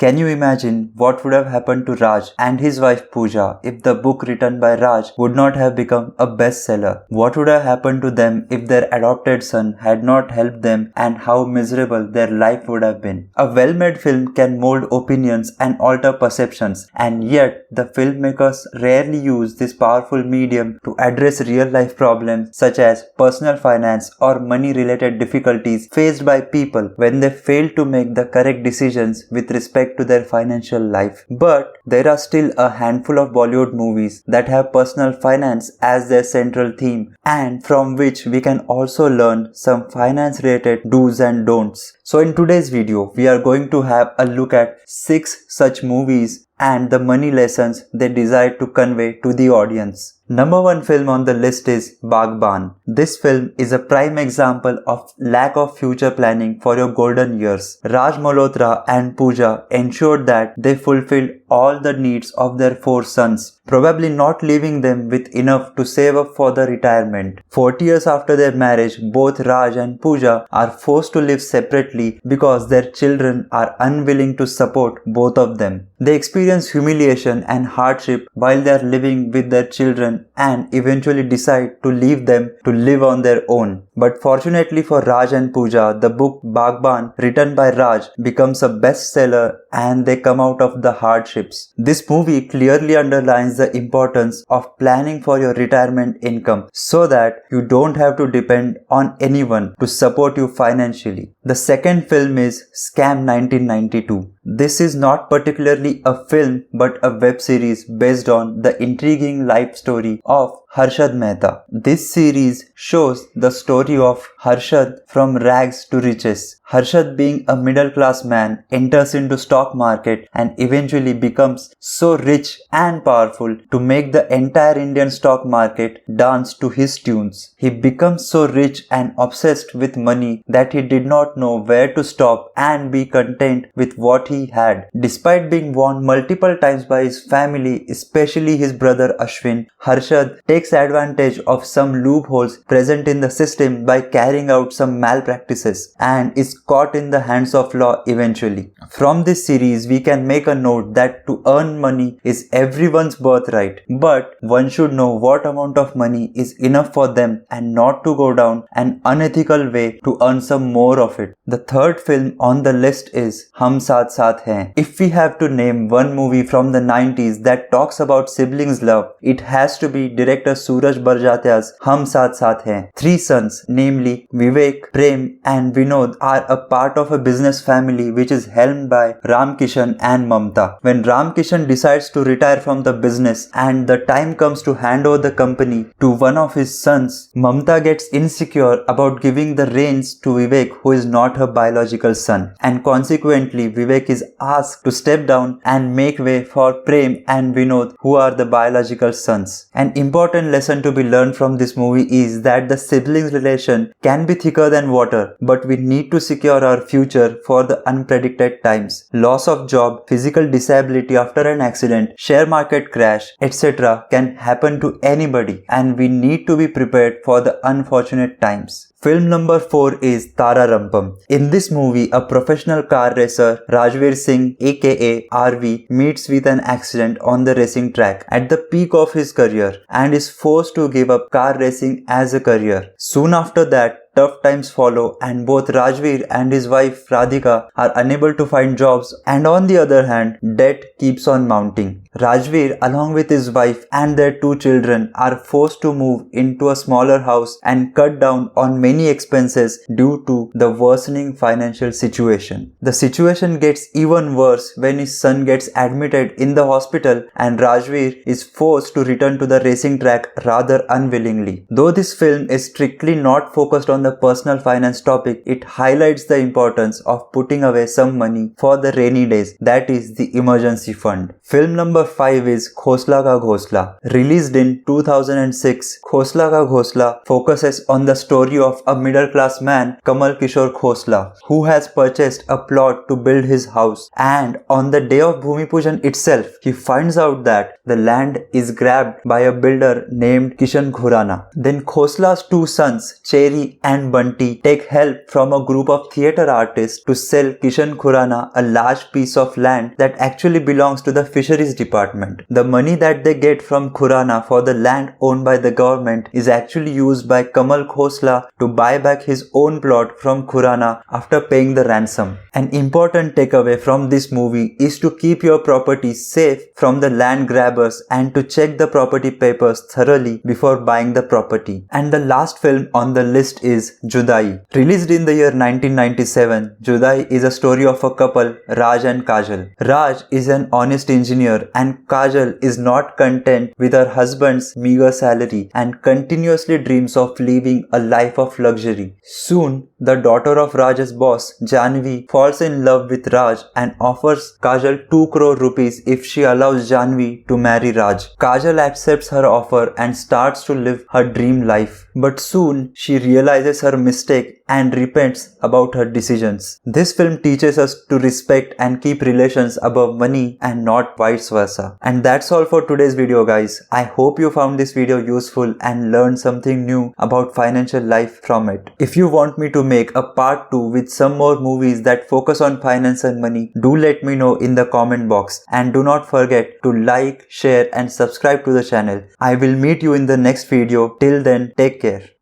Can you imagine what would have happened to Raj and his wife Pooja if the book written by Raj would not have become a bestseller? What would have happened to them if their adopted son had not helped them, and how miserable their life would have been? A well-made film can mold opinions and alter perceptions, and yet the filmmakers rarely use this powerful medium to address real-life problems such as personal finance or money-related difficulties faced by people when they fail to make the correct decisions with respect to their financial life. But there are still a handful of Bollywood movies that have personal finance as their central theme, and from which we can also learn some finance related do's and don'ts. So in today's video, we are going to have a look at 6 such movies and the money lessons they desire to convey to the audience. Number 1 film on the list is Baghban. This film is a prime example of lack of future planning for your golden years. Raj Malhotra and Pooja ensured that they fulfilled all the needs of their 4 sons, probably not leaving them with enough to save up for the retirement. 40 years after their marriage, both Raj and Pooja are forced to live separately because their children are unwilling to support both of them. They experience humiliation and hardship while they are living with their children and eventually decide to leave them to live on their own. But fortunately for Raj and Pooja, the book Baghban, written by Raj, becomes a bestseller and they come out of the hardships. This movie clearly underlines the importance of planning for your retirement income so that you don't have to depend on anyone to support you financially. The second film is Scam 1992. This is not particularly a film but a web series based on the intriguing life story of Harshad Mehta. This series shows the story of Harshad from rags to riches. Harshad, being a middle class man, enters into stock market and eventually becomes so rich and powerful to make the entire Indian stock market dance to his tunes. He becomes so rich and obsessed with money that he did not know where to stop and be content with what he had. Despite being warned multiple times by his family, especially his brother Ashwin, Harshad takes advantage of some loopholes present in the system by carrying out some malpractices and is caught in the hands of law eventually. From this series, we can make a note that to earn money is everyone's birthright, but one should know what amount of money is enough for them and not to go down an unethical way to earn some more of it. The third film on the list is Hum Saath Saath Hain. If we have to name one movie from the 90s that talks about siblings love, it has to be director Suraj Barjatia's Hum Saath Saath Hain. 3 sons, namely Vivek, Prem and Vinod, are a part of a business family which is helmed by Ram Kishan and Mamta. When Ram Kishan decides to retire from the business and the time comes to hand over the company to one of his sons, Mamta gets insecure about giving the reins to Vivek, who is not her biological son, and consequently Vivek is asked to step down and make way for Prem and Vinod, who are the biological sons. An important lesson to be learned from this movie is that the siblings relation can be thicker than water, but we need to secure our future for the unpredicted times. Loss of job, physical disability after an accident, share market crash, etc. can happen to anybody, and we need to be prepared for the unfortunate times. Film number 4 is Tara Rampam. In this movie, a professional car racer, Rajveer Singh aka RV, meets with an accident on the racing track at the peak of his career and is forced to give up car racing as a career. Soon after that, tough times follow and both Rajveer and his wife Radhika are unable to find jobs, and on the other hand, debt keeps on mounting. Rajveer, along with his wife and their 2 children, are forced to move into a smaller house and cut down on many expenses due to the worsening financial situation. The situation gets even worse when his son gets admitted in the hospital and Rajveer is forced to return to the racing track rather unwillingly. Though this film is strictly not focused on the personal finance topic, it highlights the importance of putting away some money for the rainy days, that is the emergency fund. Film number 5 is Khosla Ka Ghosla. Released in 2006, Khosla Ka Ghosla focuses on the story of a middle-class man, Kamal Kishore Khosla, who has purchased a plot to build his house, and on the day of Bhumi Pujan itself, he finds out that the land is grabbed by a builder named Kishan Khurana. Then Khosla's 2 sons, Cherry and Bunty take help from a group of theatre artists to sell Kishan Khurana a large piece of land that actually belongs to the fisheries department. The money that they get from Khurana for the land owned by the government is actually used by Kamal Khosla to buy back his own plot from Khurana after paying the ransom. An important takeaway from this movie is to keep your property safe from the land grabbers and to check the property papers thoroughly before buying the property. And the last film on the list is Judai. Released in the year 1997, Judai is a story of a couple, Raj and Kajal. Raj is an honest engineer and Kajal is not content with her husband's meager salary and continuously dreams of living a life of luxury. Soon, the daughter of Raj's boss, Janvi, falls in love with Raj and offers Kajal 2 crore rupees if she allows Janvi to marry Raj. Kajal accepts her offer and starts to live her dream life. But soon, she realizes her mistake and repents about her decisions. This film teaches us to respect and keep relations above money and not vice versa. And that's all for today's video, guys. I hope you found this video useful and learned something new about financial life from it. If you want me to make a part 2 with some more movies that focus on finance and money, do let me know in the comment box. And do not forget to like, share and subscribe to the channel. I will meet you in the next video. Till then, take care.